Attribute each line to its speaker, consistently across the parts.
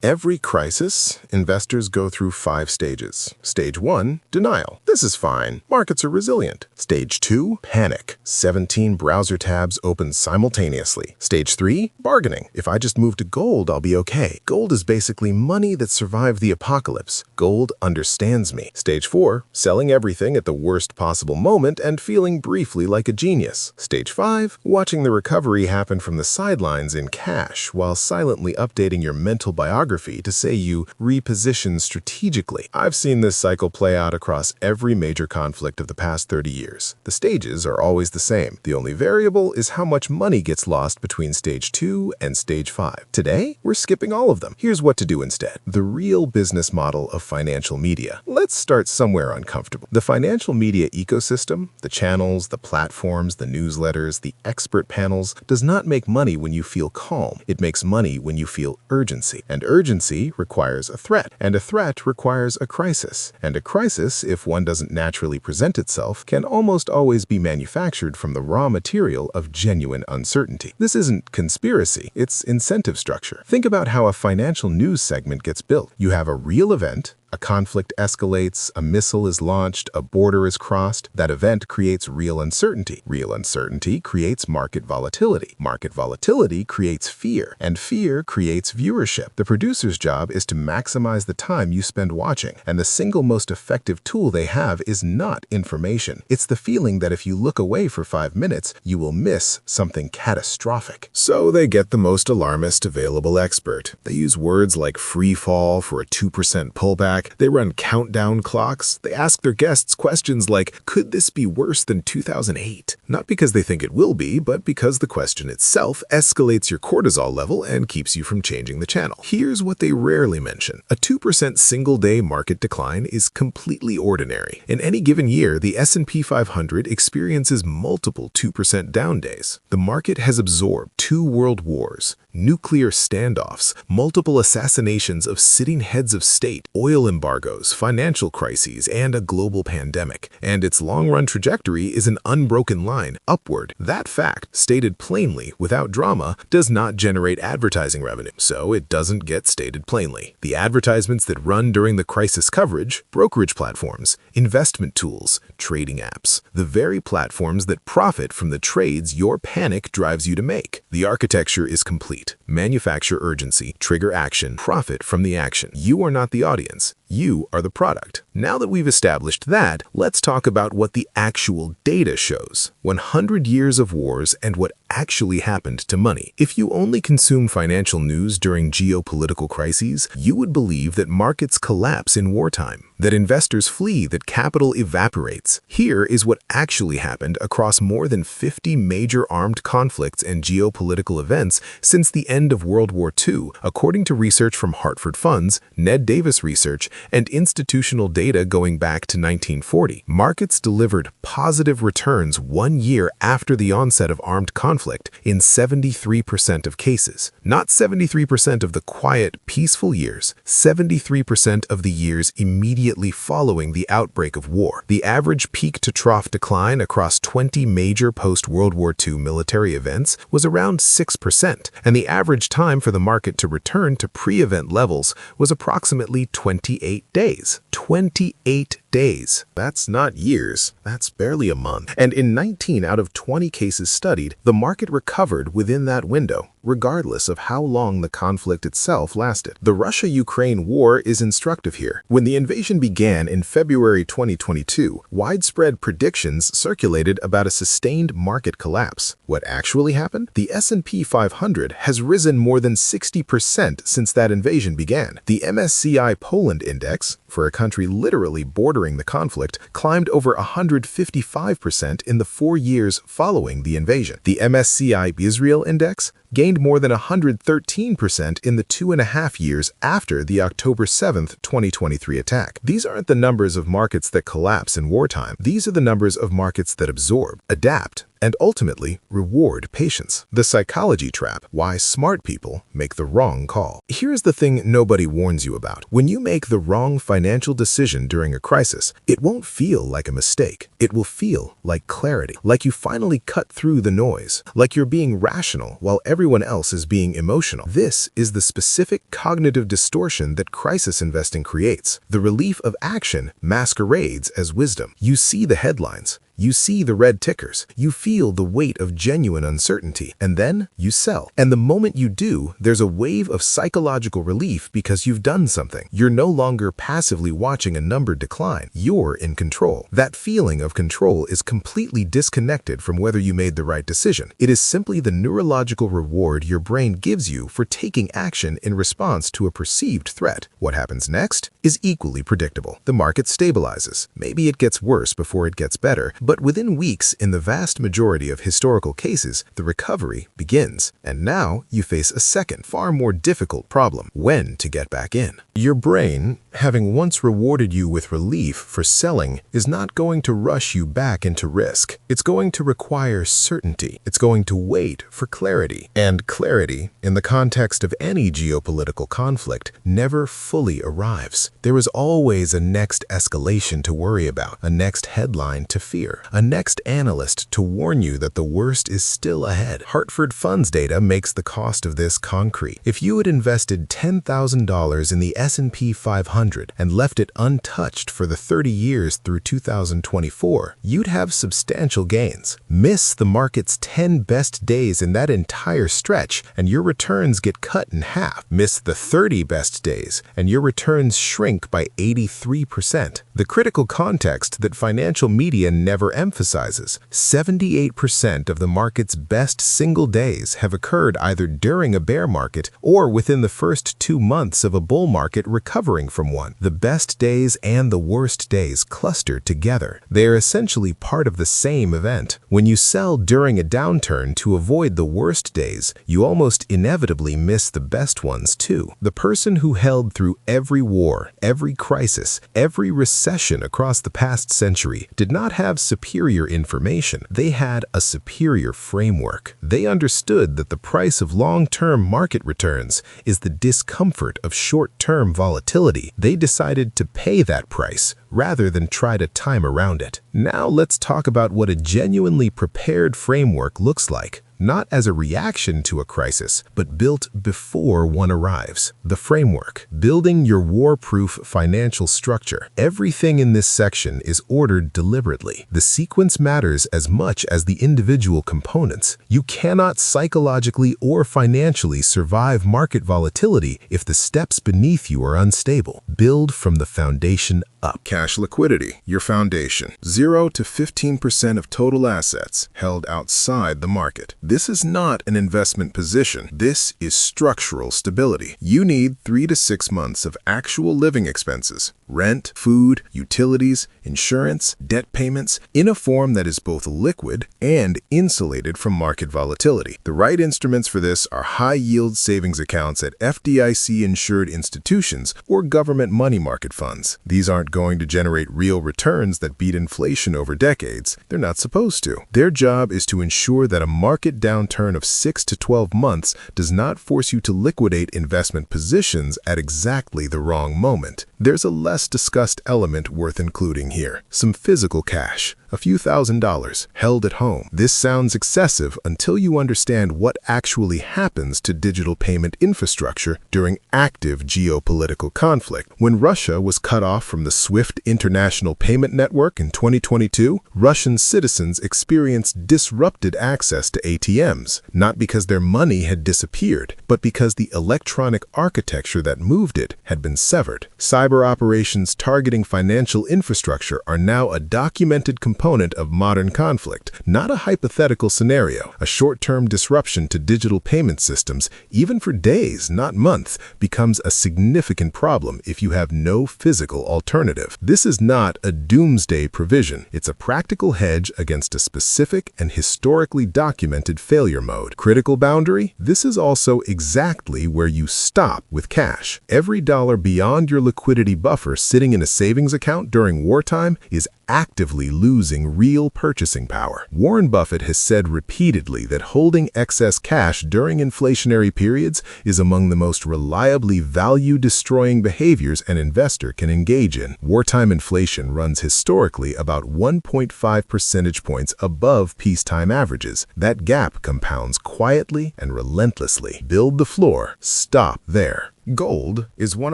Speaker 1: Every crisis, investors go through 5 stages. Stage 1, denial. This is fine. Markets are resilient. Stage 2, panic. 17 browser tabs open simultaneously. Stage 3, bargaining. If I just move to gold, I'll be okay. Gold is basically money that survived the apocalypse. Gold understands me. Stage 4, selling everything at the worst possible moment and feeling briefly like a genius. Stage 5, watching the recovery happen from the sidelines in cash while silently updating your mental biography to say you reposition strategically. I've seen this cycle play out across every major conflict of the past 30 years. The stages are always the same. The only variable is how much money gets lost between stage 2 and stage 5. Today, we're skipping all of them. Here's what to do instead. The real business model of financial media. Let's start somewhere uncomfortable. The financial media ecosystem, the channels, the platforms, the newsletters, the expert panels, does not make money when you feel calm. It makes money when you feel urgency. And urgency requires a threat, and a threat requires a crisis. And a crisis, if one doesn't naturally present itself, can almost always be manufactured from the raw material of genuine uncertainty. This isn't conspiracy, it's incentive structure. Think about how a financial news segment gets built. You have a real event, a conflict escalates, a missile is launched, a border is crossed. That event creates real uncertainty. Real uncertainty creates market volatility. Market volatility creates fear, and fear creates viewership. The producer's job is to maximize the time you spend watching, and the single most effective tool they have is not information. It's the feeling that if you look away for 5 minutes, you will miss something catastrophic. So they get the most alarmist available expert. They use words like free fall for a 2% pullback. They run countdown clocks. They ask their guests questions like, could this be worse than 2008? Not because they think it will be, but because the question itself escalates your cortisol level and keeps you from changing the channel. Here's what they rarely mention. A 2% single-day market decline is completely ordinary. In any given year, the S&P 500 experiences multiple 2% down days. The market has absorbed 2 world wars, nuclear standoffs, multiple assassinations of sitting heads of state, oil embargoes, financial crises, and a global pandemic. And its long-run trajectory is an unbroken line upward. That fact, stated plainly without drama, does not generate advertising revenue, so it doesn't get stated plainly. The advertisements that run during the crisis coverage, brokerage platforms, investment tools, trading apps, the very platforms that profit from the trades your panic drives you to make. The architecture is complete. Manufacture urgency, trigger action, profit from the action. You are not the audience. You are the product. Now that we've established that, let's talk about what the actual data shows. 100 years of wars and what actually happened to money. If you only consume financial news during geopolitical crises, you would believe that markets collapse in wartime, that investors flee, that capital evaporates. Here is what actually happened across more than 50 major armed conflicts and geopolitical events since the end of World War II, according to research from Hartford Funds, Ned Davis Research, and institutional data going back to 1940. Markets delivered positive returns 1 year after the onset of armed conflict in 73% of cases. Not 73% of the quiet, peaceful years, 73% of the years immediately following the outbreak of war. The average peak-to-trough decline across 20 major post-World War II military events was around 6%, and the average time for the market to return to pre-event levels was approximately 28 days. 28 days. That's not years. That's barely a month. And in 19 out of 20 cases studied, the market recovered within that window, regardless of how long the conflict itself lasted. The Russia-Ukraine war is instructive here. When the invasion began in February 2022, widespread predictions circulated about a sustained market collapse. What actually happened? The S&P 500 has risen more than 60% since that invasion began. The MSCI Poland Index, for a country literally bordering the conflict, climbed over 155% in the 4 years following the invasion. The MSCI Israel Index gained more than 113% in the 2.5 years after the October 7, 2023 attack. These aren't the numbers of markets that collapse in wartime. These are the numbers of markets that absorb, adapt, and ultimately reward patience. The psychology trap, why smart people make the wrong call. Here's the thing nobody warns you about. When you make the wrong financial decision during a crisis, it won't feel like a mistake. It will feel like clarity, like you finally cut through the noise, like you're being rational while everyone everyone else is being emotional. This is the specific cognitive distortion that crisis investing creates. The relief of action masquerades as wisdom. You see the headlines. You see the red tickers. You feel the weight of genuine uncertainty. And then you sell. And the moment you do, there's a wave of psychological relief because you've done something. You're no longer passively watching a number decline. You're in control. That feeling of control is completely disconnected from whether you made the right decision. It is simply the neurological reward your brain gives you for taking action in response to a perceived threat. What happens next is equally predictable. The market stabilizes. Maybe it gets worse before it gets better, but within weeks, in the vast majority of historical cases, the recovery begins. And now you face a second, far more difficult problem: when to get back in. Your brain, having once rewarded you with relief for selling, is not going to rush you back into risk. It's going to require certainty. It's going to wait for clarity. And clarity, in the context of any geopolitical conflict, never fully arrives. There is always a next escalation to worry about, a next headline to fear, a next analyst to warn you that the worst is still ahead. Hartford Funds data makes the cost of this concrete. If you had invested $10,000 in the S&P 500 and left it untouched for the 30 years through 2024, you'd have substantial gains. Miss the market's 10 best days in that entire stretch, and your returns get cut in half. Miss the 30 best days, and your returns shrink by 83%. The critical context that financial media never emphasizes: 78% of the market's best single days have occurred either during a bear market or within the first 2 months of a bull market recovering from one. The best days and the worst days cluster together. They are essentially part of the same event. When you sell during a downturn to avoid the worst days, you almost inevitably miss the best ones too. The person who held through every war, every crisis, every recession across the past century did not have superior information. They had a superior framework. They understood that the price of long-term market returns is the discomfort of short-term volatility. They decided to pay that price rather than try to time around it. Now let's talk about what a genuinely prepared framework looks like. Not as a reaction to a crisis, but built before one arrives. The framework: building your war-proof financial structure. Everything in this section is ordered deliberately. The sequence matters as much as the individual components. You cannot psychologically or financially survive market volatility if the steps beneath you are unstable. Build from the foundation up. Cash liquidity, your foundation. 0 to 15% of total assets held outside the market. This is not an investment position. This is structural stability. You need 3 to 6 months of actual living expenses: rent, food, utilities, insurance, debt payments, in a form that is both liquid and insulated from market volatility. The right instruments for this are high-yield savings accounts at FDIC-insured institutions or government money market funds. These aren't going to generate real returns that beat inflation over decades. They're not supposed to. Their job is to ensure that a market downturn of 6 to 12 months does not force you to liquidate investment positions at exactly the wrong moment. There's a less discussed element worth including here: some physical cash. A few $1,000s held at home. This sounds excessive until you understand what actually happens to digital payment infrastructure during active geopolitical conflict. When Russia was cut off from the SWIFT international payment network in 2022, Russian citizens experienced disrupted access to ATMs, not because their money had disappeared, but because the electronic architecture that moved it had been severed. Cyber operations targeting financial infrastructure are now a documented component of modern conflict, not a hypothetical scenario. A short-term disruption to digital payment systems, even for days, not months, becomes a significant problem if you have no physical alternative. This is not a doomsday provision. It's a practical hedge against a specific and historically documented failure mode. Critical boundary: this is also exactly where you stop with cash. Every dollar beyond your liquidity buffer sitting in a savings account during wartime is actively losing losing real purchasing power. Warren Buffett has said repeatedly that holding excess cash during inflationary periods is among the most reliably value-destroying behaviors an investor can engage in. Wartime inflation runs historically about 1.5 percentage points above peacetime averages. That gap compounds quietly and relentlessly. Build the floor. Stop there. Gold is one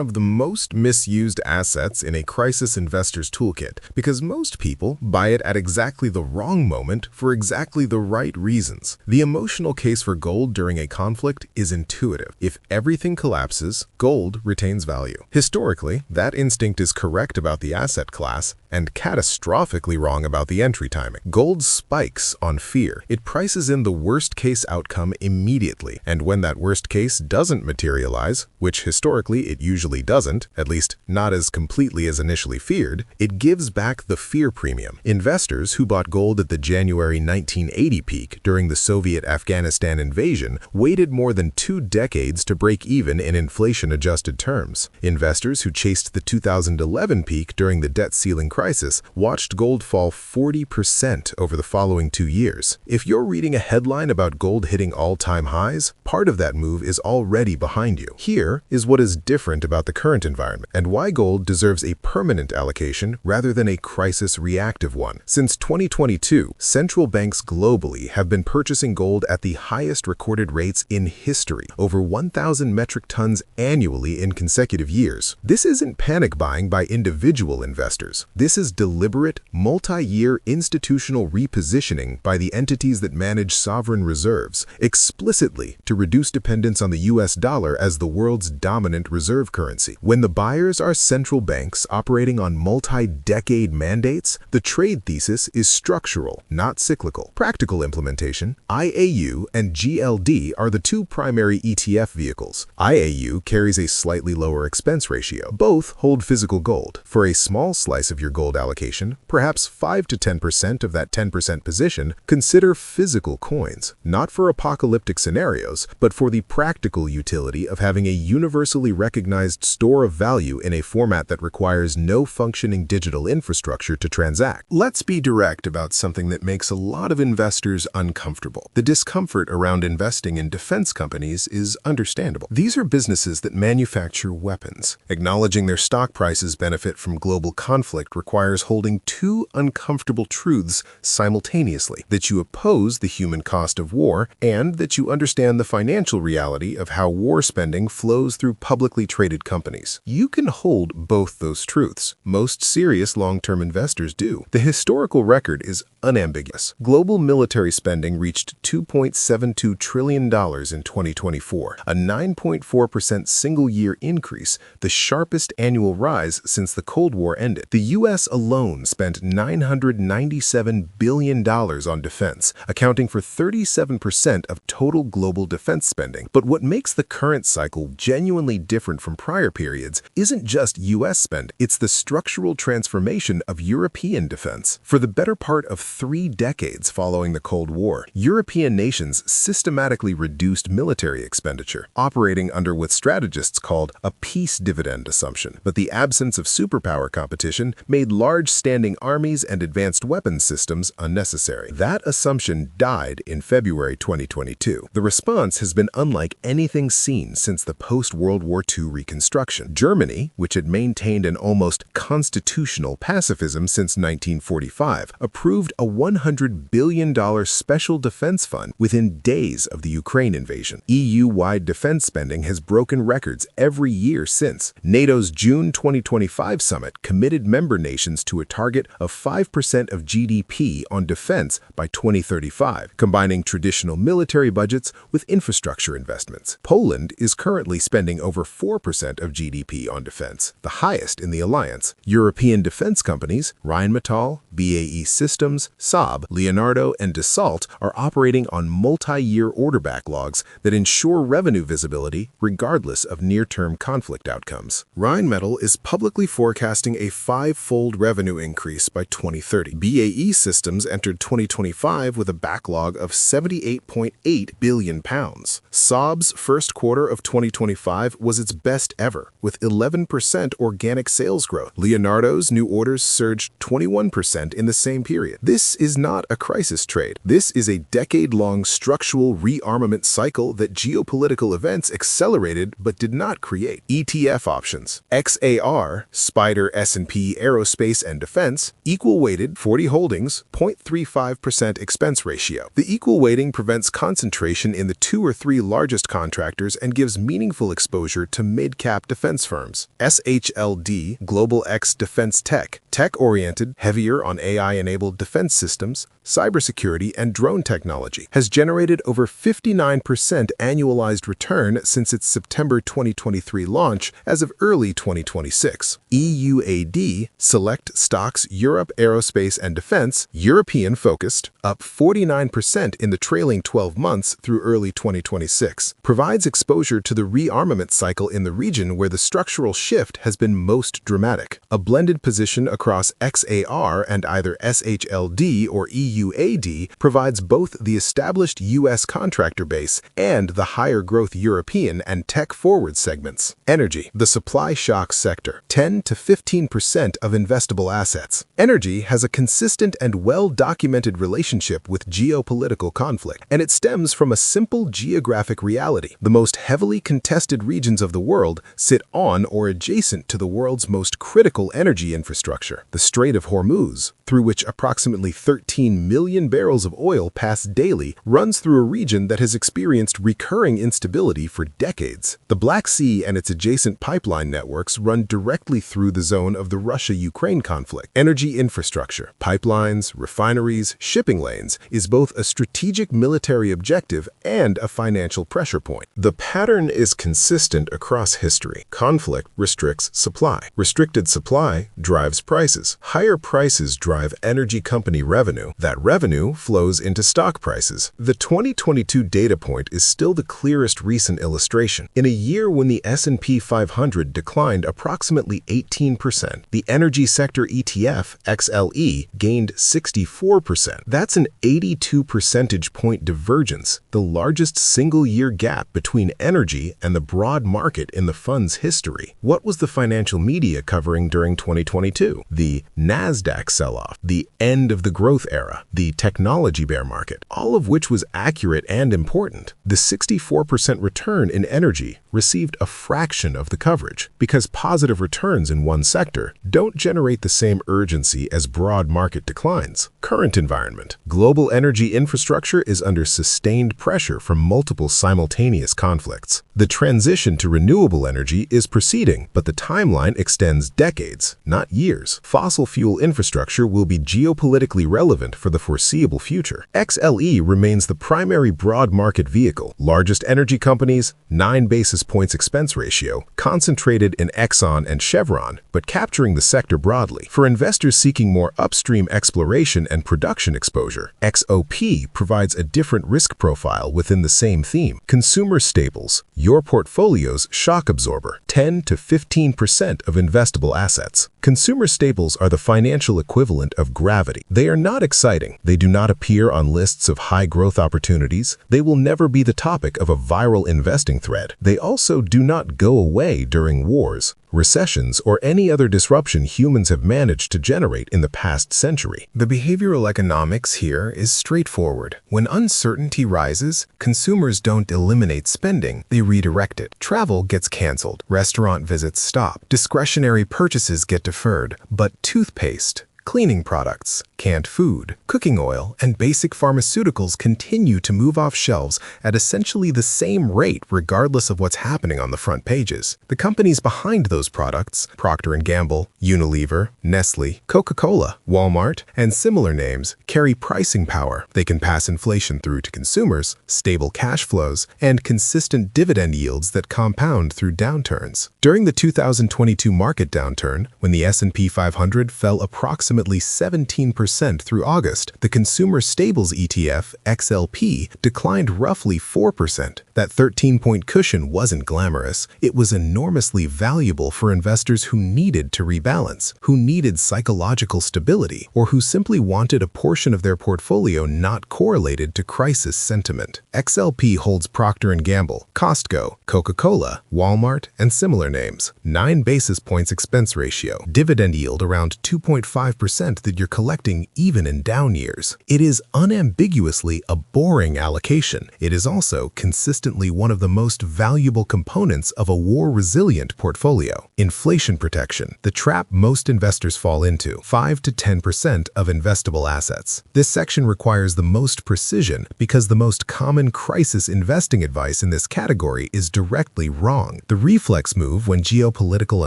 Speaker 1: of the most misused assets in a crisis investor's toolkit because most people buy it at exactly the wrong moment for exactly the right reasons. The emotional case for gold during a conflict is intuitive. If everything collapses, gold retains value. Historically, that instinct is correct about the asset class and catastrophically wrong about the entry timing. Gold spikes on fear. It prices in the worst-case outcome immediately, and when that worst case doesn't materialize, which historically it usually doesn't, at least not as completely as initially feared, it gives back the fear premium. Investors who bought gold at the January 1980 peak during the Soviet-Afghanistan invasion waited more than 2 decades to break even in inflation-adjusted terms. Investors who chased the 2011 peak during the debt ceiling crisis watched gold fall 40% over the following 2 years. If you're reading a headline about gold hitting all-time highs, part of that move is already behind you. Here is what is different about the current environment and why gold deserves a permanent allocation rather than a crisis-reactive one. Since 2022, central banks globally have been purchasing gold at the highest recorded rates in history, over 1,000 metric tons annually in consecutive years. This isn't panic buying by individual investors. This is deliberate, multi-year institutional repositioning by the entities that manage sovereign reserves, explicitly to reduce dependence on the US dollar as the world's dominant reserve currency. When the buyers are central banks operating on multi-decade mandates, the trade thesis is structural, not cyclical. Practical implementation: IAU and GLD are the 2 primary ETF vehicles. IAU carries a slightly lower expense ratio. Both hold physical gold. For a small slice of your gold allocation, perhaps 5 to 10% of that 10% position, consider physical coins, not for apocalyptic scenarios, but for the practical utility of having a universally recognized store of value in a format that requires no functioning digital infrastructure to transact. Let's be direct about something that makes a lot of investors uncomfortable. The discomfort around investing in defense companies is understandable. These are businesses that manufacture weapons. Acknowledging their stock prices benefit from global conflict requires holding 2 uncomfortable truths simultaneously: that you oppose the human cost of war and that you understand the financial reality of how war spending flows through publicly traded companies. You can hold both those truths. Most serious long-term investors do. The historical record is unambiguous. Global military spending reached $2.72 trillion in 2024, a 9.4% single-year increase, the sharpest annual rise since the Cold War ended. The U.S. alone spent $997 billion on defense, accounting for 37% of total global defense spending. But what makes the current cycle genuinely different from prior periods isn't just U.S. spend, it's the structural transformation of European defense. For the better part of 3 decades following the Cold War, European nations systematically reduced military expenditure, operating under what strategists called a peace dividend assumption. But the absence of superpower competition made large standing armies and advanced weapons systems unnecessary. That assumption died in February 2022. The response has been unlike anything seen since the post-World War II reconstruction. Germany, which had maintained an almost constitutional pacifism since 1945, approved a $100 billion special defense fund within days of the Ukraine invasion. EU-wide defense spending has broken records every year since. NATO's June 2025 summit committed member nations to a target of 5% of GDP on defense by 2035, combining traditional military budgets with infrastructure investments. Poland is currently spending over 4% of GDP on defense, the highest in the alliance. European defense companies, Rheinmetall, BAE Systems, Saab, Leonardo, and Dassault are operating on multi-year order backlogs that ensure revenue visibility regardless of near-term conflict outcomes. Rheinmetall is publicly forecasting a 5-fold revenue increase by 2030. BAE Systems entered 2025 with a backlog of £78.8 billion. Saab's first quarter of 2025 2025 was its best ever, with 11% organic sales growth. Leonardo's new orders surged 21% in the same period. This is not a crisis trade. This is a decade-long structural rearmament cycle that geopolitical events accelerated but did not create. ETF options. XAR, Spider S&P Aerospace and Defense, equal-weighted 40 holdings, 0.35% expense ratio. The equal weighting prevents concentration in the 2 or 3 largest contractors and gives meaningful exposure to mid-cap defense firms. SHLD, Global X Defense Tech, tech-oriented, heavier on AI-enabled defense systems, cybersecurity, and drone technology, has generated over 59% annualized return since its September 2023 launch as of early 2026. EUAD, Select Stocks Europe Aerospace and Defense, European-focused, up 49% in the trailing 12 months through early 2026, provides exposure to the rearmament cycle in the region where the structural shift has been most dramatic. A blended position across XAR and either SHLD or EUAD provides both the established U.S. contractor base and the higher-growth European and tech-forward segments. Energy, the supply shock sector, 10 to 15% of investable assets. Energy has a consistent and well-documented relationship with geopolitical conflict, and it stems from a simple geographic reality. The most heavily contested regions of the world sit on or adjacent to the world's most critical energy infrastructure, the Strait of Hormuz, through which approximately 13 million barrels of oil pass daily, runs through a region that has experienced recurring instability for decades. The Black Sea and its adjacent pipeline networks run directly through the zone of the Russia-Ukraine conflict. Energy infrastructure, pipelines, refineries, shipping lanes, is both a strategic military objective and a financial pressure point. The pattern is consistent across history. Conflict restricts supply. Restricted supply drives prices. Higher prices drive energy company revenue. That revenue flows into stock prices. The 2022 data point is still the clearest recent illustration. In a year when the S&P 500 declined approximately 18%, the energy sector ETF, XLE, gained 64%. That's an 82 percentage point divergence, the largest single-year gap between energy and the broad market in the fund's history. What was the financial media covering during 2022? The NASDAQ sell-off, the end of the growth era, the technology bear market, all of which was accurate and important. The 64% return in energy received a fraction of the coverage because positive returns in one sector don't generate the same urgency as broad market declines. Current environment. Global energy infrastructure is under sustained pressure from multiple simultaneous conflicts. The transition to renewable energy is proceeding, but the timeline extends decades, not years. Fossil fuel infrastructure will be geopolitically relevant for the foreseeable future. XLE remains the primary broad market vehicle. Largest energy companies, 9 basis points expense ratio, concentrated in Exxon and Chevron, but capturing the sector broadly. For investors seeking more upstream exploration and production exposure, XOP provides a different risk profile within the same theme. Consumer staples, your portfolio's shock absorber, 10 to 15% of investable assets. Consumer staples are the financial equivalent of gravity. They are not exciting. They do not appear on lists of high-growth opportunities. They will never be the topic of a viral investing thread. They also do not go away during wars, recessions, or any other disruption humans have managed to generate in the past century. The behavioral economics here is straightforward. When uncertainty rises, consumers don't eliminate spending, they redirect it. Travel gets canceled, restaurant visits stop, discretionary purchases get deferred, but toothpaste, cleaning products, canned food, cooking oil, and basic pharmaceuticals continue to move off shelves at essentially the same rate regardless of what's happening on the front pages. The companies behind those products, Procter & Gamble, Unilever, Nestle, Coca-Cola, Walmart, and similar names, carry pricing power. They can pass inflation through to consumers, stable cash flows, and consistent dividend yields that compound through downturns. During the 2022 market downturn, when the S&P 500 fell approximately 17% 13% through August. The Consumer Stables ETF, XLP, declined roughly 4%. That 13-point cushion wasn't glamorous. It was enormously valuable for investors who needed to rebalance, who needed psychological stability, or who simply wanted a portion of their portfolio not correlated to crisis sentiment. XLP holds Procter & Gamble, Costco, Coca-Cola, Walmart, and similar names. 9 basis points expense ratio. Dividend yield around 2.5% that you're collecting even in down years. It is unambiguously a boring allocation. It is also consistently one of the most valuable components of a war-resilient portfolio. Inflation protection, the trap most investors fall into, 5 to 10% of investable assets. This section requires the most precision because the most common crisis investing advice in this category is directly wrong. The reflex move when geopolitical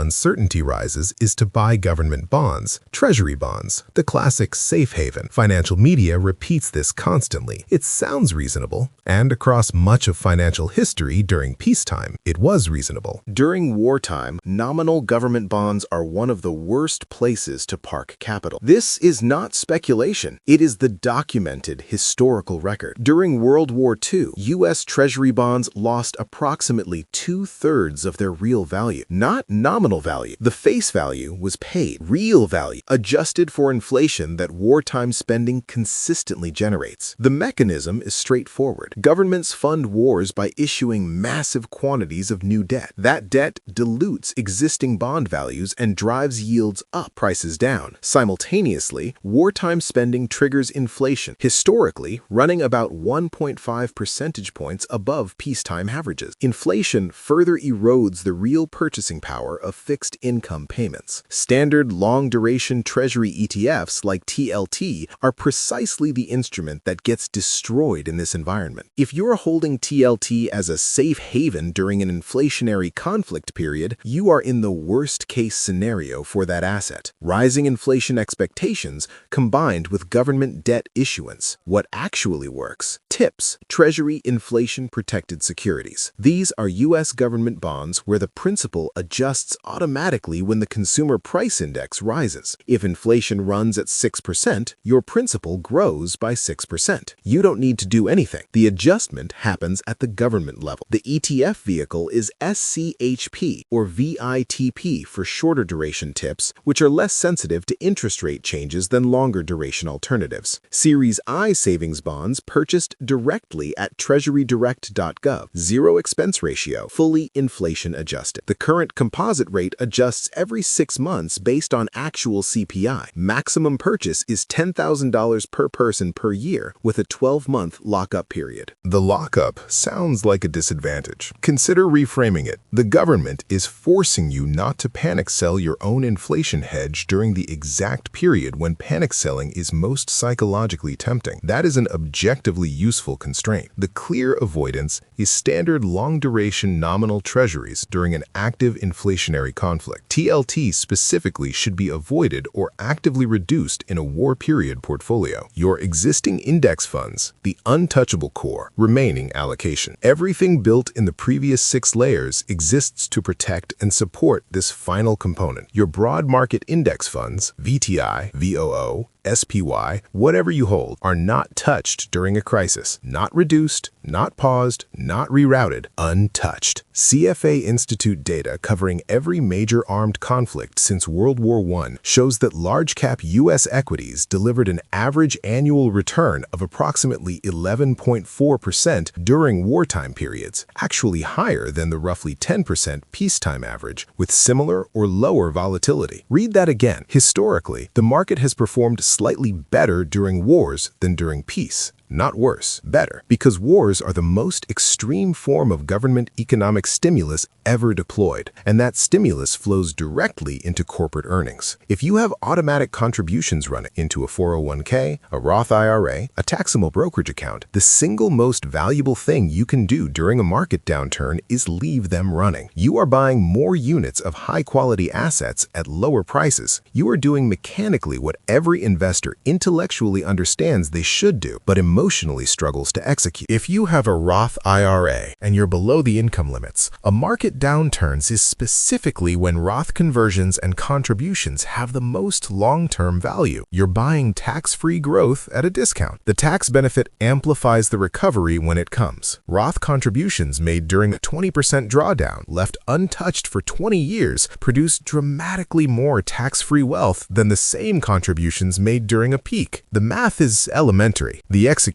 Speaker 1: uncertainty rises is to buy government bonds, treasury bonds, the classic safe haven. Financial media repeats this constantly. It sounds reasonable, and across much of financial history during peacetime, it was reasonable.
Speaker 2: During wartime, nominal government bonds are one of the worst places to park capital. This is not speculation. It is the documented historical record. During World War II, U.S. Treasury bonds lost approximately 2/3 of their real value. Not nominal value. The face value was paid. Real value, adjusted for inflation that wartime spending consistently generates. The mechanism is straightforward. Governments fund wars by issuing massive quantities of new debt. That debt dilutes existing bond values and drives yields up, prices down. Simultaneously, wartime spending triggers inflation, historically running about 1.5 percentage points above peacetime averages. Inflation further erodes the real purchasing power of fixed income payments. Standard long-duration treasury ETFs like TLT are precisely the instrument that gets destroyed in this environment. If you're holding TLT as a safe haven during an inflationary conflict period, you are in the worst-case scenario for that asset. Rising inflation expectations combined with government debt issuance. What actually works? TIPS, Treasury Inflation-Protected Securities. These are U.S. government bonds where the principal adjusts automatically when the consumer price index rises. If inflation runs at 6%, your principal grows by 6%. You don't need to do anything. The adjustment happens at the government level. The ETF vehicle is SCHP or VITP for shorter duration TIPS, which are less sensitive to interest rate changes than longer duration alternatives. Series I savings bonds purchased directly at treasurydirect.gov. 0 expense ratio, fully inflation adjusted. The current composite rate adjusts every 6 months based on actual CPI. Maximum purchase is $10,000 per person per year with a 12-month lockup period.
Speaker 1: The lockup sounds like a disadvantage. Consider reframing it. The government is forcing you not to panic sell your own inflation hedge during the exact period when panic selling is most psychologically tempting. That is an objectively useful constraint. The clear avoidance is standard long-duration nominal treasuries during an active inflationary conflict. TLT specifically should be avoided or actively reduced in a war period portfolio. Your existing index funds, the untouchable core, remaining allocation. Everything built in the previous 6 layers exists to protect and support this final component. Your broad market index funds, VTI, VOO, SPY, whatever you hold, are not touched during a crisis. Not reduced, not paused, not rerouted, untouched. CFA Institute data covering every major armed conflict since World War I shows that large-cap U.S. equities delivered an average annual return of approximately 11.4% during wartime periods, actually higher than the roughly 10% peacetime average, with similar or lower volatility. Read that again. Historically, the market has performed slightly better during wars than during peace. Not worse, better, because wars are the most extreme form of government economic stimulus ever deployed, and that stimulus flows directly into corporate earnings. If you have automatic contributions running into a 401k, a Roth IRA, a taxable brokerage account, the single most valuable thing you can do during a market downturn is leave them running. You are buying more units of high-quality assets at lower prices. You are doing mechanically what every investor intellectually understands they should do, but emotionally emotionally struggles to execute. If you have a Roth IRA and you're below the income limits, a market downturns is specifically when Roth conversions and contributions have the most long-term value. You're buying tax-free growth at a discount. The tax benefit amplifies the recovery when it comes. Roth contributions made during a 20% drawdown, left untouched for 20 years, produce dramatically more tax-free wealth than the same contributions made during a peak. The math is elementary. The execution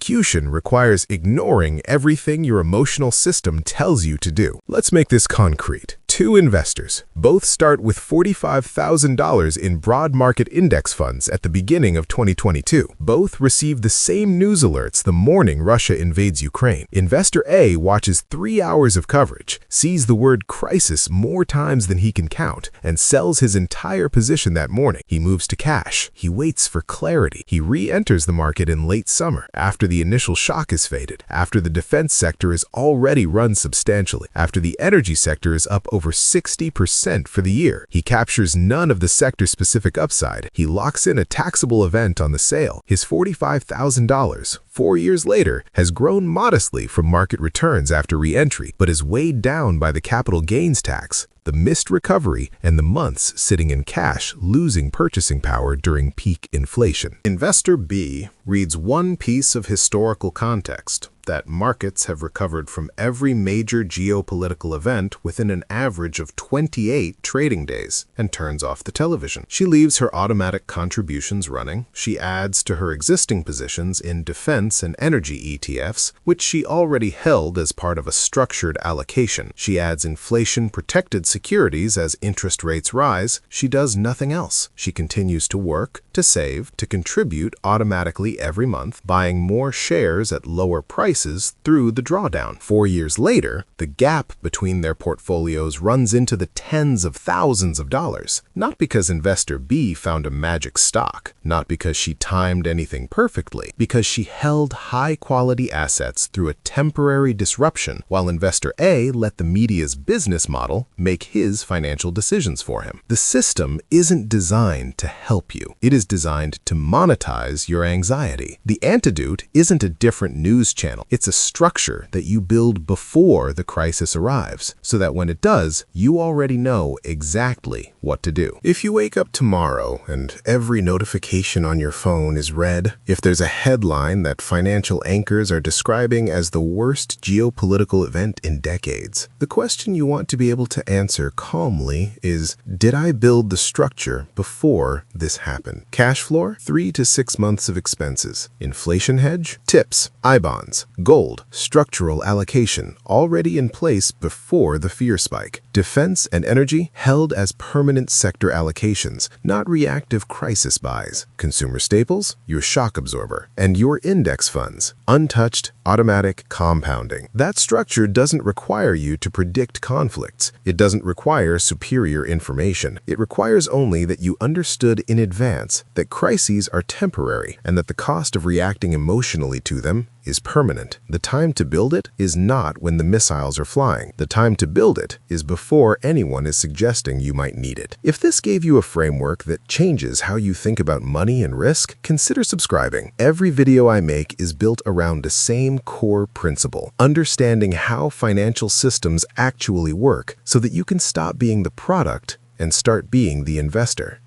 Speaker 1: requires ignoring everything your emotional system tells you to do. Let's make this concrete. Two investors both start with $45,000 in broad market index funds at the beginning of 2022. Both receive the same news alerts the morning Russia invades Ukraine. Investor A watches 3 hours of coverage, sees the word crisis more times than he can count, and sells his entire position that morning. He moves to cash. He waits for clarity. He re-enters the market in late summer, after the initial shock has faded, after the defense sector is already run substantially, after the energy sector is up over 60% for the year. He captures none of the sector-specific upside. He locks in a taxable event on the sale. His $45,000, 4 years later, has grown modestly from market returns after re-entry, but is weighed down by the capital gains tax, the missed recovery, and the months sitting in cash losing purchasing power during peak inflation. Investor B reads one piece of historical context, that markets have recovered from every major geopolitical event within an average of 28 trading days, and turns off the television. She leaves her automatic contributions running. She adds to her existing positions in defense and energy ETFs, which she already held as part of a structured allocation. She adds inflation-protected securities as interest rates rise. She does nothing else. She continues to work, to save, to contribute automatically every month, buying more shares at lower prices through the drawdown. 4 years later, the gap between their portfolios runs into the tens of thousands of dollars, not because investor B found a magic stock, not because she timed anything perfectly, because she held high-quality assets through a temporary disruption while investor A let the media's business model make his financial decisions for him. The system isn't designed to help you. It is designed to monetize your anxiety. The antidote isn't a different news channel. It's a structure that you build before the crisis arrives, so that when it does, you already know exactly what to do. If you wake up tomorrow and every notification on your phone is red, if there's a headline that financial anchors are describing as the worst geopolitical event in decades, the question you want to be able to answer calmly is, did I build the structure before this happened? Cash floor, 3 to 6 months of expenses. Inflation hedge, tips, I-bonds, gold, structural allocation, already in place before the fear spike. Defense and energy held as permanent sector allocations, not reactive crisis buys. Consumer staples, your shock absorber. And your index funds, untouched, automatic compounding. That structure doesn't require you to predict conflicts. It doesn't require superior information. It requires only that you understood in advance that crises are temporary and that the cost of reacting emotionally to them is permanent. The time to build it is not when the missiles are flying. The time to build it is before anyone is suggesting you might need it. If this gave you a framework that changes how you think about money and risk, consider subscribing. Every video I make is built around the same core principle, understanding how financial systems actually work so that you can stop being the product and start being the investor.